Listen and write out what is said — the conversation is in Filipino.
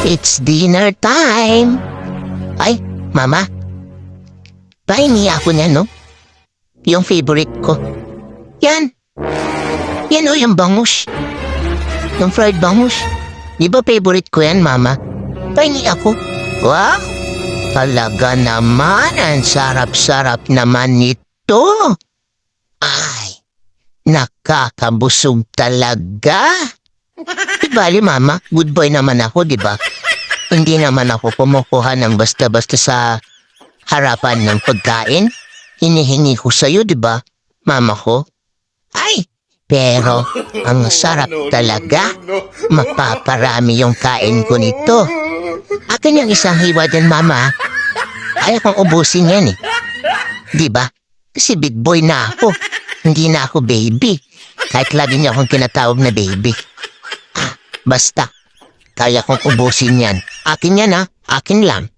It's dinner time! Ay, mama. Pahingi ako niya, no? Yung favorite ko. Yan! Yan o, yung bangus. Yung fried bangus. Di ba favorite ko yan, mama? Pahingi ako. Wow! Talaga naman, ang sarap-sarap naman nito. Ay, nakakabusog talaga. Di bali, mama, good boy naman ako, di ba? Hindi naman ako kumukuha ng basta-basta sa harapan ng pagkain. Hinihingi ko sa'yo, di ba, mama ko? Ay, pero ang sarap talaga. Mapaparami yung kain ko nito. Akin yung isang hiwa din, mama. Ayaw kong ubusin yan eh. Di ba? Kasi big boy na ako. Hindi na ako baby. Kahit lagi niya akong kinatawag na baby. Basta, kaya kong ubusin yan. Akin yan ha, akin lang.